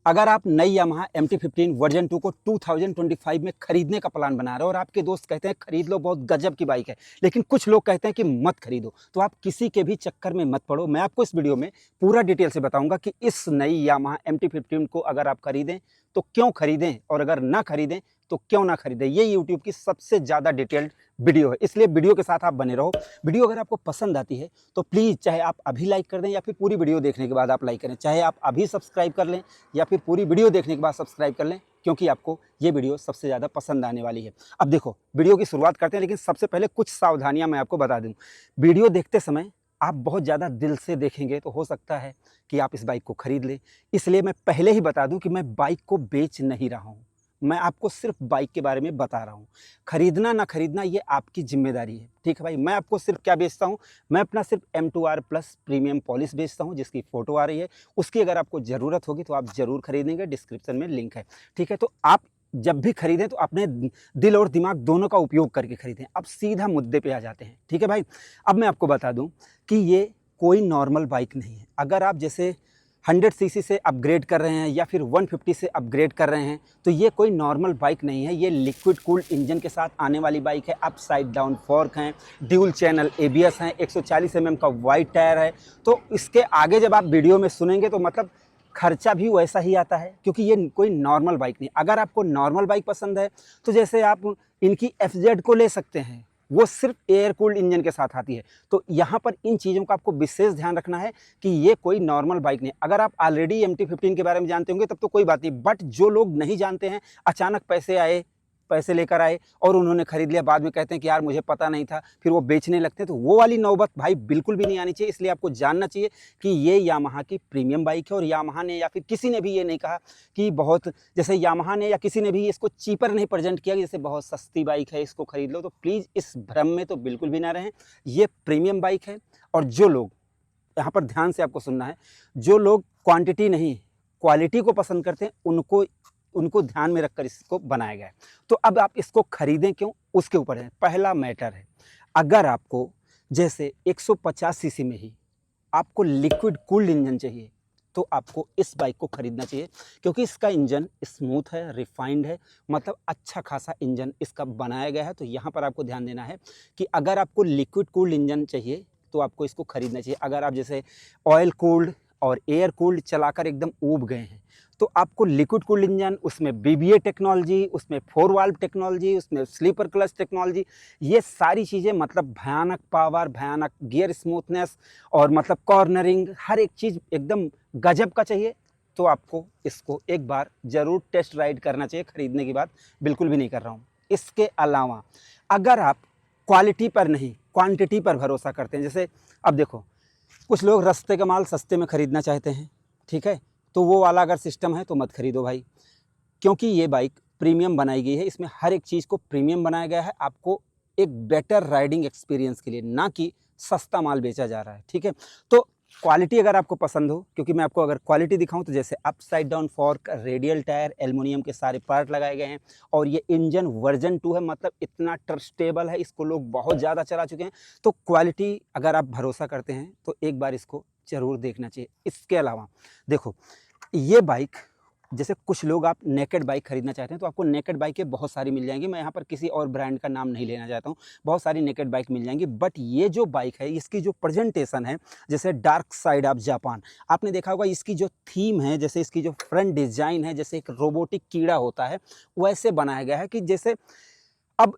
अगर आप नई यामाहा MT-15 वर्जन 2 को 2025 में खरीदने का प्लान बना रहे हो और आपके दोस्त कहते हैं खरीद लो, बहुत गजब की बाइक है, लेकिन कुछ लोग कहते हैं कि मत खरीदो, तो आप किसी के भी चक्कर में मत पड़ो। मैं आपको इस वीडियो में पूरा डिटेल से बताऊंगा कि इस नई यामाहा MT-15 को अगर आप खरीदें तो क्यों खरीदें, और अगर ना खरीदें तो क्यों ना खरीदें। ये यूट्यूब की सबसे ज़्यादा डिटेल्ड वीडियो है, इसलिए वीडियो के साथ आप बने रहो। वीडियो अगर आपको पसंद आती है तो प्लीज़ चाहे आप अभी लाइक कर दें या फिर पूरी वीडियो देखने के बाद आप लाइक करें, चाहे आप अभी सब्सक्राइब कर लें या फिर पूरी वीडियो देखने के बाद सब्सक्राइब कर लें, क्योंकि आपको ये वीडियो सबसे ज़्यादा पसंद आने वाली है। अब देखो, वीडियो की शुरुआत करते हैं, लेकिन सबसे पहले कुछ सावधानियां मैं आपको बता दूं। वीडियो देखते समय आप बहुत ज़्यादा दिल से देखेंगे तो हो सकता है कि आप इस बाइक को खरीद लें। इसलिए मैं पहले ही बता दूं कि मैं बाइक को बेच नहीं रहा हूं, मैं आपको सिर्फ बाइक के बारे में बता रहा हूं। खरीदना ना खरीदना ये आपकी जिम्मेदारी है, ठीक है भाई। मैं आपको सिर्फ क्या बेचता हूं, मैं अपना सिर्फ M2R प्लस प्रीमियम पॉलिश बेचता हूं, जिसकी फ़ोटो आ रही है। उसकी अगर आपको ज़रूरत होगी तो आप ज़रूर खरीदेंगे, डिस्क्रिप्शन में लिंक है, ठीक है। तो आप जब भी खरीदें तो अपने दिल और दिमाग दोनों का उपयोग करके खरीदें। अब सीधा मुद्दे पे आ जाते हैं, ठीक है भाई। अब मैं आपको बता दूं कि ये कोई नॉर्मल बाइक नहीं है। अगर आप जैसे 100 सीसी से अपग्रेड कर रहे हैं या फिर 150 से अपग्रेड कर रहे हैं तो ये कोई नॉर्मल बाइक नहीं है। ये लिक्विड कूल्ड इंजन के साथ आने वाली बाइक है। अपसाइड डाउन फॉर्क हैं, ड्यूल चैनल ABS हैं, 140 mm का वाइड टायर है। तो इसके आगे जब आप वीडियो में सुनेंगे तो मतलब खर्चा भी वैसा ही आता है, क्योंकि ये कोई नॉर्मल बाइक नहीं। अगर आपको नॉर्मल बाइक पसंद है तो जैसे आप इनकी FZ को ले सकते हैं, वो सिर्फ एयर कूल्ड इंजन के साथ आती है। तो यहाँ पर इन चीज़ों का आपको विशेष ध्यान रखना है कि ये कोई नॉर्मल बाइक नहीं। अगर आप ऑलरेडी MT-15 के बारे में जानते होंगे तब तो कोई बात नहीं, बट जो लोग नहीं जानते हैं, अचानक पैसे लेकर आए और उन्होंने खरीद लिया, बाद में कहते हैं कि यार मुझे पता नहीं था, फिर वो बेचने लगते हैं, तो वो वाली नौबत भाई बिल्कुल भी नहीं आनी चाहिए। इसलिए आपको जानना चाहिए कि ये यामाहा की प्रीमियम बाइक है और यामाहा ने या फिर किसी ने भी ये नहीं कहा कि बहुत, जैसे यामाहा ने या किसी ने भी इसको चीपर नहीं प्रेजेंट किया कि जैसे बहुत सस्ती बाइक है इसको खरीद लो। तो प्लीज़ इस भ्रम में तो बिल्कुल भी ना रहें, ये प्रीमियम बाइक है। और जो लोग, यहाँ पर ध्यान से आपको सुनना है, जो लोग क्वांटिटी नहीं क्वालिटी को पसंद करते हैं उनको ध्यान में रखकर इसको बनाया गया है। तो अब आप इसको खरीदें क्यों, उसके ऊपर है। पहला मैटर है, अगर आपको जैसे 150 सीसी में ही आपको लिक्विड कूल्ड इंजन चाहिए तो आपको इस बाइक को खरीदना चाहिए, क्योंकि इसका इंजन स्मूथ है, रिफाइंड है, मतलब अच्छा खासा इंजन इसका बनाया गया है। तो यहाँ पर आपको ध्यान देना है कि अगर आपको लिक्विड कूल्ड इंजन चाहिए तो आपको इसको खरीदना चाहिए। अगर आप जैसे ऑयल कूल्ड और एयर कूल्ड चलाकर एकदम ऊब गए हैं तो आपको लिक्विड कूल्ड इंजन, उसमें BBA टेक्नोलॉजी, उसमें 4 वाल्व टेक्नोलॉजी, उसमें स्लीपर क्लच टेक्नोलॉजी, ये सारी चीज़ें, मतलब भयानक पावर, भयानक गियर स्मूथनेस और मतलब कॉर्नरिंग, हर एक चीज़ एकदम गजब का चाहिए तो आपको इसको एक बार ज़रूर टेस्ट राइड करना चाहिए। खरीदने की बात बिल्कुल भी नहीं कर रहा हूँ। इसके अलावा अगर आप क्वालिटी पर नहीं क्वांटिटी पर भरोसा करते हैं, जैसे अब देखो कुछ लोग रास्ते का माल सस्ते में ख़रीदना चाहते हैं, ठीक है, तो वो वाला अगर सिस्टम है तो मत खरीदो भाई, क्योंकि ये बाइक प्रीमियम बनाई गई है। इसमें हर एक चीज़ को प्रीमियम बनाया गया है आपको एक बेटर राइडिंग एक्सपीरियंस के लिए, ना कि सस्ता माल बेचा जा रहा है, ठीक है। तो क्वालिटी अगर आपको पसंद हो, क्योंकि मैं आपको अगर क्वालिटी दिखाऊं तो जैसे upside down fork, radial tyre, aluminium के सारे पार्ट लगाए गए हैं, और ये इंजन वर्जन 2 है, मतलब इतना ट्रस्टेबल है, इसको लोग बहुत ज़्यादा चला चुके हैं। तो क्वालिटी अगर आप भरोसा करते हैं तो एक बार इसको ज़रूर देखना चाहिए। इसके अलावा देखो, ये बाइक, जैसे कुछ लोग आप नेकेड बाइक खरीदना चाहते हैं तो आपको नेकेड बाइकें बहुत सारी मिल जाएंगी। मैं यहाँ पर किसी और ब्रांड का नाम नहीं लेना चाहता हूँ, बहुत सारी नेकेड बाइक मिल जाएंगी। बट ये जो बाइक है, इसकी जो प्रेजेंटेशन है, जैसे डार्क साइड ऑफ जापान, आपने देखा होगा, इसकी जो थीम है, जैसे इसकी जो फ्रंट डिज़ाइन है, जैसे एक रोबोटिक कीड़ा होता है वैसे बनाया गया है कि जैसे, अब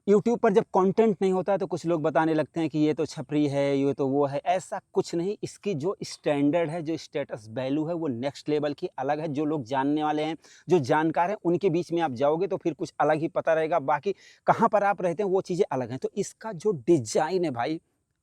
यूट्यूब पर जब कंटेंट नहीं होता है तो कुछ लोग बताने लगते हैं कि ये तो छपरी है, ये तो वो है। ऐसा कुछ नहीं, इसकी जो स्टैंडर्ड है, जो स्टेटस वैल्यू है, वो नेक्स्ट लेवल की अलग है। जो लोग जानने वाले हैं, जो जानकार हैं, उनके बीच में आप जाओगे तो फिर कुछ अलग ही पता रहेगा। बाकी कहाँ पर आप रहते हैं वो चीज़ें अलग हैं। तो इसका जो डिज़ाइन है भाई,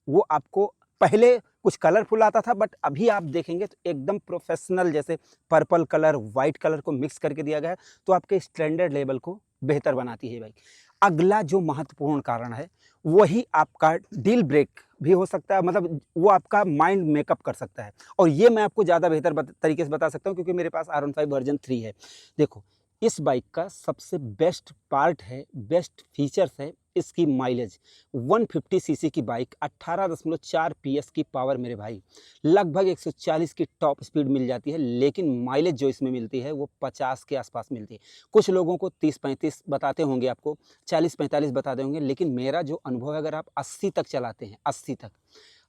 वो आपको पहले कुछ कलरफुल आता था, बट अभी आप देखेंगे तो एकदम प्रोफेशनल, जैसे पर्पल कलर, वाइट कलर को मिक्स करके दिया गया है, तो आपके स्टैंडर्ड लेवल को बेहतर बनाती है बाइक। अगला जो महत्वपूर्ण कारण है, वही आपका डील ब्रेक भी हो सकता है, मतलब वो आपका माइंड मेकअप कर सकता है। और ये मैं आपको ज़्यादा बेहतर तरीके से बता सकता हूँ, क्योंकि मेरे पास R15 वर्जन 3 है। देखो, इस बाइक का सबसे बेस्ट पार्ट है, बेस्ट फीचर्स है इसकी माइलेज। 150 सीसी की बाइक, 18.4 पीएस की पावर मेरे भाई, लगभग 140 की टॉप स्पीड मिल जाती है, लेकिन माइलेज जो इसमें मिलती है वो 50 के आसपास मिलती है। कुछ लोगों को 30-35 बताते होंगे, आपको 40-45 बताते होंगे, लेकिन मेरा जो अनुभव है, अगर आप 80 तक चलाते हैं, 80 तक,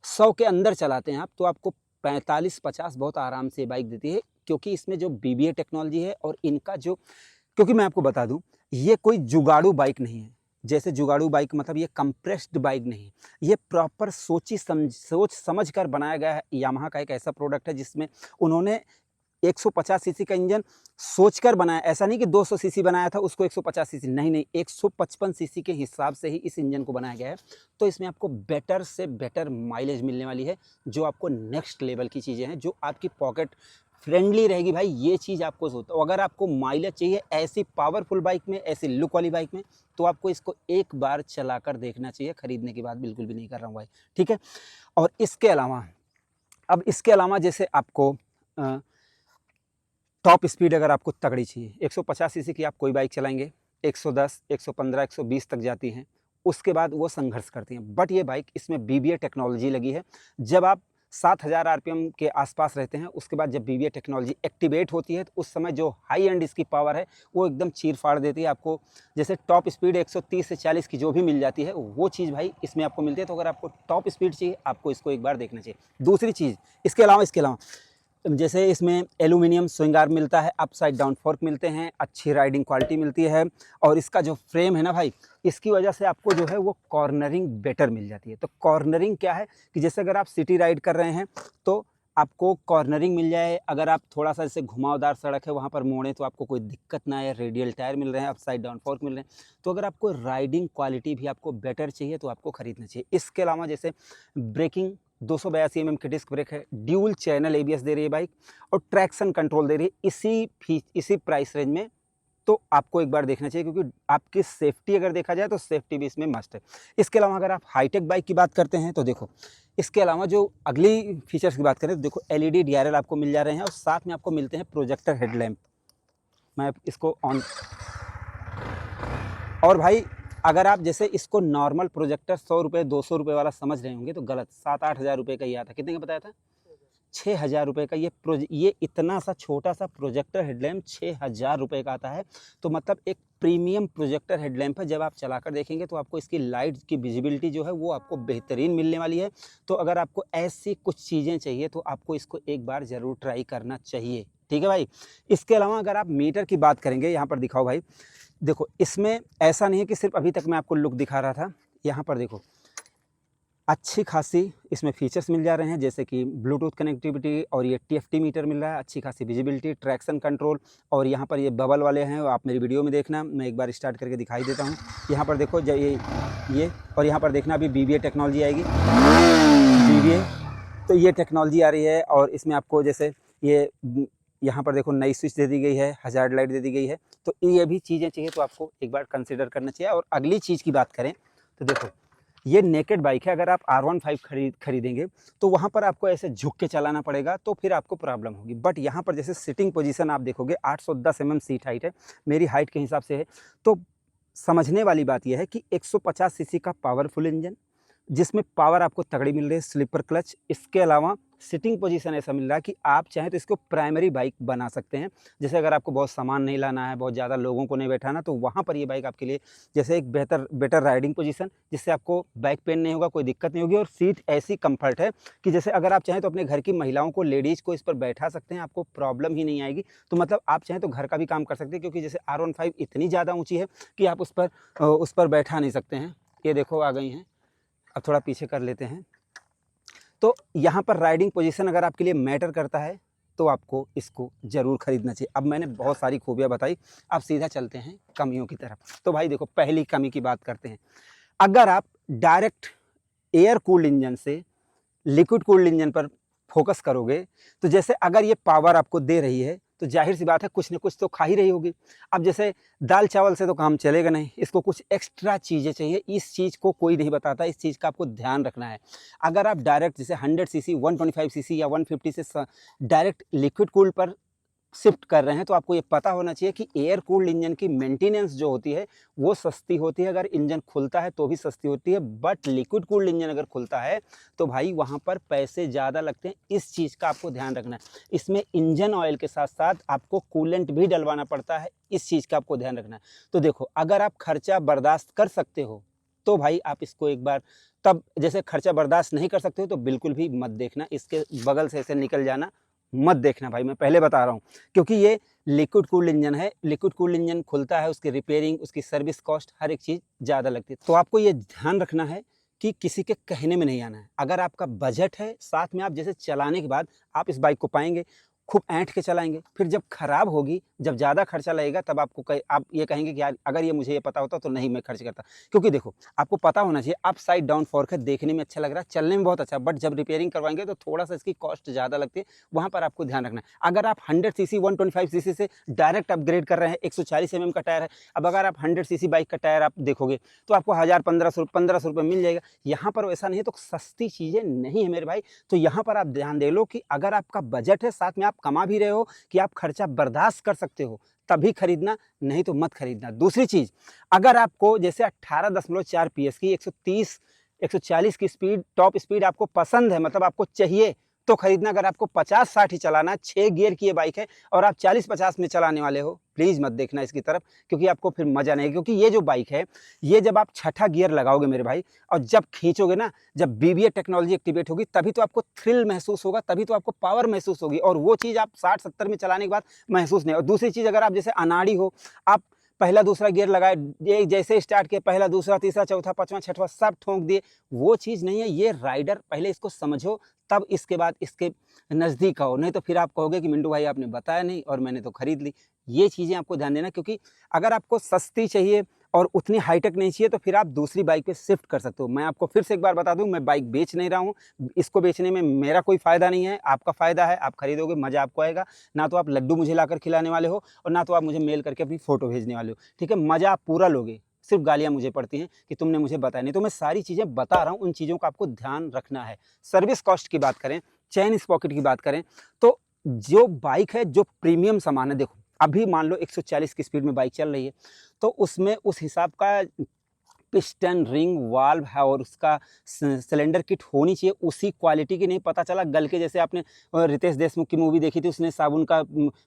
100 के अंदर चलाते हैं आप, तो आपको 45-50 बहुत आराम से बाइक देती है, क्योंकि इसमें जो बीबीए टेक्नोलॉजी है और इनका जो, क्योंकि मैं आपको बता दूं, ये कोई जुगाड़ू बाइक नहीं है। जैसे जुगाड़ू बाइक मतलब ये कंप्रेस्ड बाइक नहीं, ये प्रॉपर सोच समझ कर बनाया गया है। यामाहा का एक ऐसा प्रोडक्ट है जिसमें उन्होंने 150 सीसी का इंजन सोचकर बनाया। ऐसा नहीं कि 200 सीसी बनाया था उसको 150 सीसी, नहीं नहीं, 155 सीसी के हिसाब से ही इस इंजन को बनाया गया है। तो इसमें आपको बेटर से बेटर माइलेज मिलने वाली है, जो आपको नेक्स्ट लेवल की चीज़ें हैं, जो आपकी पॉकेट फ्रेंडली रहेगी भाई। ये चीज़ आपको सोचो, अगर आपको माइलेज चाहिए ऐसी पावरफुल बाइक में, ऐसी लुक वाली बाइक में, तो आपको इसको एक बार चलाकर देखना चाहिए। खरीदने की बात बिल्कुल भी नहीं कर रहा हूँ भाई, ठीक है। और इसके अलावा, अब इसके अलावा जैसे आपको टॉप स्पीड अगर आपको तगड़ी चाहिए, 150 सीसी की आप कोई बाइक चलाएंगे, 110, 115, 120 तक जाती हैं, उसके बाद वो संघर्ष करती हैं। बट ये बाइक, इसमें बीबीए टेक्नोलॉजी लगी है। जब आप 7000 आरपीएम के आसपास रहते हैं, उसके बाद जब बीबीए टेक्नोलॉजी एक्टिवेट होती है, तो उस समय जो हाई एंड इसकी पावर है वो एकदम चीर फाड़ देती है आपको। जैसे टॉप स्पीड 130 से 40 की जो भी मिल जाती है, वो चीज़ भाई इसमें आपको मिलती है। तो अगर आपको टॉप स्पीड चाहिए, आपको इसको एक बार देखना चाहिए। दूसरी चीज़, इसके अलावा जैसे इसमें एल्यूमिनियम स्विंग आर्म मिलता है, अपसाइड डाउन फोर्क मिलते हैं, अच्छी राइडिंग क्वालिटी मिलती है, और इसका जो फ्रेम है ना भाई, इसकी वजह से आपको जो है वो कॉर्नरिंग बेटर मिल जाती है। तो कॉर्नरिंग क्या है कि जैसे अगर आप सिटी राइड कर रहे हैं तो आपको कॉर्नरिंग मिल जाए, अगर आप थोड़ा सा जैसे घुमावदार सड़क है वहाँ पर मोड़ें तो आपको कोई दिक्कत ना आए, रेडियल टायर मिल रहे हैं, अपसाइड डाउन फोर्क मिल रहे हैं। तो अगर आपको राइडिंग क्वालिटी भी आपको बेटर चाहिए तो आपको खरीदना चाहिए। इसके अलावा जैसे ब्रेकिंग, 282 mm की डिस्क ब्रेक है, ड्यूल चैनल एबीएस दे रही है बाइक, और ट्रैक्शन कंट्रोल दे रही है इसी प्राइस रेंज में। तो आपको एक बार देखना चाहिए, क्योंकि आपकी सेफ्टी अगर देखा जाए तो सेफ्टी भी इसमें मस्ट है। इसके अलावा अगर आप हाईटेक बाइक की बात करते हैं तो देखो, इसके अलावा जो अगली फीचर्स की बात करें तो देखो, एलईडी डीआरएल आपको मिल जा रहे हैं, और साथ में आपको मिलते हैं प्रोजेक्टर हेडलैम्प। मैं इसको ऑन, और भाई अगर आप जैसे इसको नॉर्मल प्रोजेक्टर 100 रुपये 200 रुपये वाला समझ रहे होंगे तो गलत, 7-8 हज़ार रुपये का ही आता। कितने का बताया था? 6,000 रुपये का। ये इतना सा छोटा सा प्रोजेक्टर हेडलैम्प 6,000 रुपये का आता है। तो मतलब एक प्रीमियम प्रोजेक्टर हेडलैम्प है। जब आप चलाकर देखेंगे तो आपको इसकी लाइट की विजिबिलिटी जो है वो आपको बेहतरीन मिलने वाली है। तो अगर आपको ऐसी कुछ चीज़ें चाहिए तो आपको इसको एक बार ज़रूर ट्राई करना चाहिए, ठीक है भाई। इसके अलावा अगर आप मीटर की बात करेंगे, यहाँ पर दिखाओ भाई, देखो इसमें ऐसा नहीं है कि सिर्फ अभी तक मैं आपको लुक दिखा रहा था। यहाँ पर देखो, अच्छी खासी इसमें फीचर्स मिल जा रहे हैं, जैसे कि ब्लूटूथ कनेक्टिविटी, और ये टीएफटी मीटर मिल रहा है, अच्छी खासी विजिबिलिटी, ट्रैक्शन कंट्रोल, और यहाँ पर ये बबल वाले हैं, आप मेरी वीडियो में देखना, मैं एक बार स्टार्ट करके दिखाई देता हूँ। यहाँ पर देखो ये और यहाँ पर देखना अभी बीबीए टेक्नोलॉजी आएगी, बीबीए, तो ये टेक्नोलॉजी आ रही है। और इसमें आपको जैसे ये यहाँ पर देखो नई स्विच दे दी गई है, हजार्ड लाइट दे दी गई है। तो ये भी चीज़ें चाहिए तो आपको एक बार कंसिडर करना चाहिए। और अगली चीज़ की बात करें तो देखो, ये नेकेड बाइक है। अगर आप R15 खरीदेंगे तो वहाँ पर आपको ऐसे झुक के चलाना पड़ेगा, तो फिर आपको प्रॉब्लम होगी। बट यहाँ पर जैसे सिटिंग पोजीशन आप देखोगे, 810 mm सीट हाइट है, मेरी हाइट के हिसाब से है। तो समझने वाली बात यह है कि 150 सीसी का पावरफुल इंजन, जिसमें पावर आपको तगड़ी मिल रही है, स्लीपर क्लच। इसके अलावा सिटिंग पोजीशन ऐसा मिल रहा है कि आप चाहें तो इसको प्राइमरी बाइक बना सकते हैं। जैसे अगर आपको बहुत सामान नहीं लाना है, बहुत ज़्यादा लोगों को नहीं बैठाना, तो वहाँ पर ये बाइक आपके लिए जैसे एक बेटर राइडिंग पोजीशन, जिससे आपको बैक पेन नहीं होगा, कोई दिक्कत नहीं होगी। और सीट ऐसी कंफर्ट है कि जैसे अगर आप चाहें तो अपने घर की महिलाओं को, लेडीज़ को इस पर बैठा सकते हैं, आपको प्रॉब्लम ही नहीं आएगी। तो मतलब आप चाहें तो घर का भी काम कर सकते हैं, क्योंकि जैसे R15 इतनी ज़्यादा ऊँची है कि आप उस पर बैठा नहीं सकते हैं। ये देखो आ गई हैं, अब थोड़ा पीछे कर लेते हैं। तो यहाँ पर राइडिंग पोजीशन अगर आपके लिए मैटर करता है तो आपको इसको ज़रूर खरीदना चाहिए। अब मैंने बहुत सारी खूबियाँ बताई, अब सीधा चलते हैं कमियों की तरफ। तो भाई देखो, पहली कमी की बात करते हैं। अगर आप डायरेक्ट एयर कूल्ड इंजन से लिक्विड कूल्ड इंजन पर फोकस करोगे, तो जैसे अगर ये पावर आपको दे रही है तो जाहिर सी बात है कुछ ना कुछ तो खा ही रही होगी। अब जैसे दाल चावल से तो काम चलेगा नहीं, इसको कुछ एक्स्ट्रा चीज़ें चाहिए। इस चीज़ को कोई नहीं बताता, इस चीज़ का आपको ध्यान रखना है। अगर आप डायरेक्ट जैसे 100 सीसी, 125 सीसी या 150 से डायरेक्ट लिक्विड कूल्ड पर शिफ्ट कर रहे हैं तो आपको ये पता होना चाहिए कि एयर कूल्ड इंजन की मेंटेनेंस जो होती है वो सस्ती होती है। अगर इंजन खुलता है तो भी सस्ती होती है, बट लिक्विड कूल्ड इंजन अगर खुलता है तो भाई वहाँ पर पैसे ज़्यादा लगते हैं। इस चीज़ का आपको ध्यान रखना है। इसमें इंजन ऑयल के साथ साथ आपको कूलेंट भी डलवाना पड़ता है, इस चीज़ का आपको ध्यान रखना है। तो देखो, अगर आप खर्चा बर्दाश्त कर सकते हो तो भाई आप इसको एक बार, तब जैसे खर्चा बर्दाश्त नहीं कर सकते हो तो बिल्कुल भी मत देखना, इसके बगल से ऐसे निकल जाना, मत देखना भाई, मैं पहले बता रहा हूँ। क्योंकि ये लिक्विड कूल्ड इंजन है, लिक्विड कूल्ड इंजन खुलता है, उसकी रिपेयरिंग, उसकी सर्विस कॉस्ट, हर एक चीज़ ज़्यादा लगती है। तो आपको ये ध्यान रखना है कि किसी के कहने में नहीं आना है। अगर आपका बजट है, साथ में आप जैसे चलाने के बाद आप इस बाइक को पाएंगे, खूब ऐंठ के चलाएंगे, फिर जब खराब होगी, जब ज़्यादा खर्चा लगेगा, तब आप ये कहेंगे कि यार अगर ये मुझे ये पता होता तो नहीं मैं खर्च करता। क्योंकि देखो, आपको पता होना चाहिए अप साइड डाउन फॉर्क है, देखने में अच्छा लग रहा है, चलने में बहुत अच्छा, बट जब रिपेयरिंग करवाएंगे तो थोड़ा सा इसकी कॉस्ट ज़्यादा लगती है, वहाँ पर आपको ध्यान रखना है। अगर आप 100 सीसी 125 सीसी से डायरेक्ट अपग्रेड कर रहे हैं, 140 mm का टायर है, अब अगर आप 100 सीसी बाइक का टायर आप देखोगे तो आपको 1000 1500 रुपये मिल जाएगा। यहाँ पर वैसा नहीं है, तो सस्ती चीज़ें नहीं है मेरे भाई। तो यहाँ पर आप ध्यान दे लो कि अगर आपका बजट है, साथ में आप कमा भी रहे हो, कि आप खर्चा बर्दाश्त कर सकते हो, तभी खरीदना, नहीं तो मत खरीदना। दूसरी चीज़, अगर आपको जैसे 18.4 PS की 130 140 की स्पीड, टॉप स्पीड आपको पसंद है, मतलब आपको चाहिए, तो खरीदना। अगर आपको 50-60 ही चलाना है, 6 गियर की ये बाइक है और आप 40-50 में चलाने वाले हो, प्लीज़ मत देखना इसकी तरफ, क्योंकि आपको फिर मज़ा नहीं। क्योंकि ये जो बाइक है, ये जब आप छठा गियर लगाओगे मेरे भाई, और जब खींचोगे ना, जब BBA टेक्नोलॉजी एक्टिवेट होगी, तभी तो आपको थ्रिल महसूस होगा, तभी तो आपको पावर महसूस होगी, और वो चीज़ आप 60-70 में चलाने के बाद महसूस नहीं। और दूसरी चीज़, अगर आप जैसे अनाड़ी हो, आप पहला दूसरा गियर लगाए, ये जैसे स्टार्ट किया, पहला दूसरा तीसरा चौथा पाँचवां छठवां सब ठोंक दिए, वो चीज़ नहीं है। ये राइडर, पहले इसको समझो, तब इसके बाद इसके नज़दीक आओ, नहीं तो फिर आप कहोगे कि मिंटू भाई आपने बताया नहीं और मैंने तो खरीद ली। ये चीज़ें आपको ध्यान देना, क्योंकि अगर आपको सस्ती चाहिए और उतनी हाईटेक नहीं चाहिए तो फिर आप दूसरी बाइक पे शिफ्ट कर सकते हो। मैं आपको फिर से एक बार बता दूं, मैं बाइक बेच नहीं रहा हूं, इसको बेचने में मेरा कोई फ़ायदा नहीं है, आपका फ़ायदा है, आप खरीदोगे, मज़ा आपको आएगा। ना तो आप लड्डू मुझे लाकर खिलाने वाले हो और ना तो आप मुझे मेल करके अपनी फ़ोटो भेजने वाले हो, ठीक है? मज़ा आप पूरा लोगे, सिर्फ गालियाँ मुझे पड़ती हैं कि तुमने मुझे बताया नहीं। तो मैं सारी चीज़ें बता रहा हूँ, उन चीज़ों का आपको ध्यान रखना है। सर्विस कॉस्ट की बात करें, चेन स्पॉकेट की बात करें, तो जो बाइक है, जो प्रीमियम सामान है, देखो अभी मान लो 140 की स्पीड में बाइक चल रही है, तो उसमें उस हिसाब का पिस्टन, रिंग, वाल्व है और उसका सिलेंडर किट होनी चाहिए उसी क्वालिटी की। नहीं पता चला गल के, जैसे आपने रितेश देशमुख की मूवी देखी थी, उसने साबुन का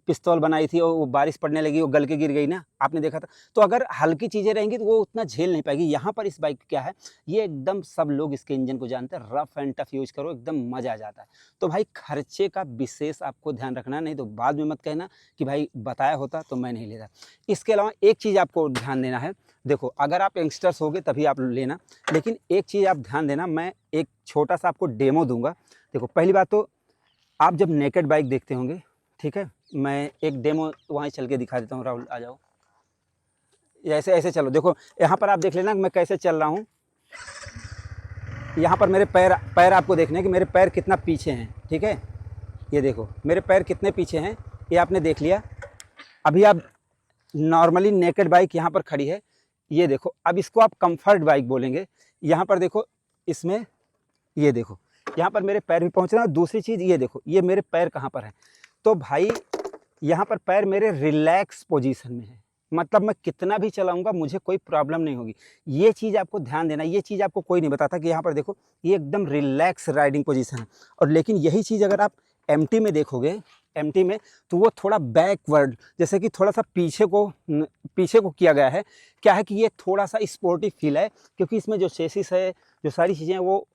पिस्तौल बनाई थी और वो बारिश पड़ने लगी, वो गल के गिर गई ना, आपने देखा था। तो अगर हल्की चीज़ें रहेंगी तो वो उतना झेल नहीं पाएगी। यहाँ पर इस बाइक क्या है, ये एकदम सब लोग इसके इंजन को जानते हैं, रफ एंड टफ यूज करो, एकदम मज़ा आ जाता है। तो भाई खर्चे का विशेष आपको ध्यान रखना, नहीं तो बाद में मत कहना कि भाई बताया होता तो मैं नहीं लेता। इसके अलावा एक चीज़ आपको ध्यान देना है, देखो अगर आप यंगस्टर्स होगे तभी आप लेना, लेकिन एक चीज़ आप ध्यान देना, मैं एक छोटा सा आपको डेमो दूंगा। देखो पहली बात तो, आप जब नेकेड बाइक देखते होंगे, ठीक है, मैं एक डेमो वहाँ चल के दिखा देता हूँ। राहुल आ जाओ, ऐसे ऐसे चलो, देखो यहाँ पर आप देख लेना मैं कैसे चल रहा हूँ। यहाँ पर मेरे पैर पैर आपको देखने हैं कि मेरे पैर कितना पीछे हैं, ठीक है, ये देखो मेरे पैर कितने पीछे हैं, ये आपने देख लिया। अभी आप नॉर्मली नेकेड बाइक यहाँ पर खड़ी है, ये देखो, अब इसको आप कंफर्ट बाइक बोलेंगे। यहाँ पर देखो, इसमें ये देखो, यहाँ पर मेरे पैर भी पहुँच रहे हैं। और दूसरी चीज़ ये देखो, ये मेरे पैर कहाँ पर है, तो भाई यहाँ पर पैर मेरे रिलैक्स पोजीशन में है, मतलब मैं कितना भी चलाऊंगा मुझे कोई प्रॉब्लम नहीं होगी। ये चीज़ आपको ध्यान देना, ये चीज़ आपको कोई नहीं बताता कि यहाँ पर देखो ये एकदम रिलैक्स राइडिंग पोजीशन है। और लेकिन यही चीज़ अगर आप एमटी में देखोगे, एमटी में, तो वो थोड़ा बैकवर्ड, जैसे कि थोड़ा सा पीछे को किया गया है। क्या है कि ये थोड़ा सा स्पोर्टी फील है, क्योंकि इसमें जो चेसिस है, जो सारी चीज़ें हैं, वो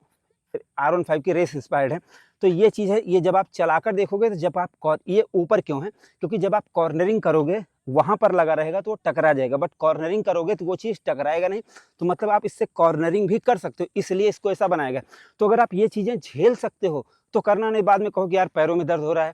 R15 की रेस इंस्पायर्ड है। तो ये चीज़ है, ये जब आप चलाकर देखोगे, तो जब आप ये ऊपर क्यों है, क्योंकि जब आप कॉर्नरिंग करोगे वहाँ पर लगा रहेगा तो वो टकरा जाएगा, बट कॉर्नरिंग करोगे तो वो चीज़ टकराएगा नहीं, तो मतलब आप इससे कॉर्नरिंग भी कर सकते हो, इसलिए इसको ऐसा बनाया गया। तो अगर आप ये चीज़ें झेल सकते हो तो करना, नहीं बाद में कहो कि यार पैरों में दर्द हो रहा है।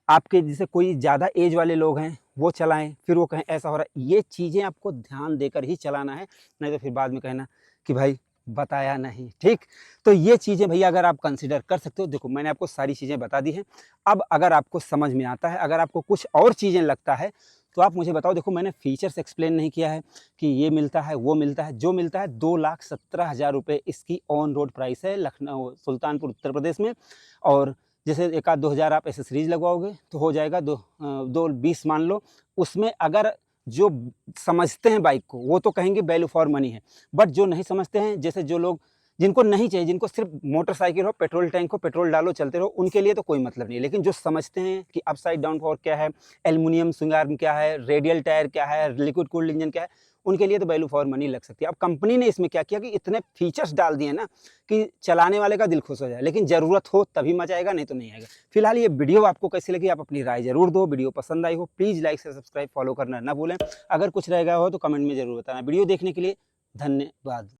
आपके जैसे कोई ज़्यादा एज वाले लोग हैं वो चलाएं, फिर वो कहें ऐसा हो रहा है। ये चीज़ें आपको ध्यान देकर ही चलाना है, नहीं तो फिर बाद में कहना कि भाई बताया नहीं, ठीक। तो ये चीज़ें भैया अगर आप कंसिडर कर सकते हो, देखो मैंने आपको सारी चीज़ें बता दी हैं। अब अगर आपको समझ में आता है, अगर आपको कुछ और चीज़ें लगता है तो आप मुझे बताओ। देखो मैंने फीचर्स एक्सप्लेन नहीं किया है कि ये मिलता है वो मिलता है, जो मिलता है 2,17,000 रुपये इसकी ऑन रोड प्राइस है, लखनऊ सुल्तानपुर उत्तर प्रदेश में। और जैसे 1,000-2,000 आप एसेसरीज लगवाओगे तो हो जाएगा 220 मान लो। उसमें अगर जो समझते हैं बाइक को वो तो कहेंगे वैल्यू फॉर मनी है, बट जो नहीं समझते हैं, जैसे जो लोग जिनको नहीं चाहिए, जिनको सिर्फ मोटरसाइकिल हो, पेट्रोल टैंक हो, पेट्रोल डालो चलते रहो, उनके लिए तो कोई मतलब नहीं है। लेकिन जो समझते हैं कि अपसाइड डाउन फॉर क्या है, एल्युमिनियम स्विंग आर्म क्या है, रेडियल टायर क्या है, लिक्विड कूल्ड इंजन क्या है, उनके लिए तो वैल्यू फॉर मनी लग सकती है। अब कंपनी ने इसमें क्या किया कि इतने फीचर्स डाल दिए ना कि चलाने वाले का दिल खुश हो जाए, लेकिन ज़रूरत हो तभी मजा आएगा, नहीं तो नहीं आएगा। फिलहाल ये वीडियो आपको कैसी लगी, आप अपनी राय ज़रूर दो। वीडियो पसंद आई हो प्लीज़ लाइक से सब्सक्राइब फॉलो करना ना भूलें। अगर कुछ रह गया हो तो कमेंट में ज़रूर बताना। वीडियो देखने के लिए धन्यवाद।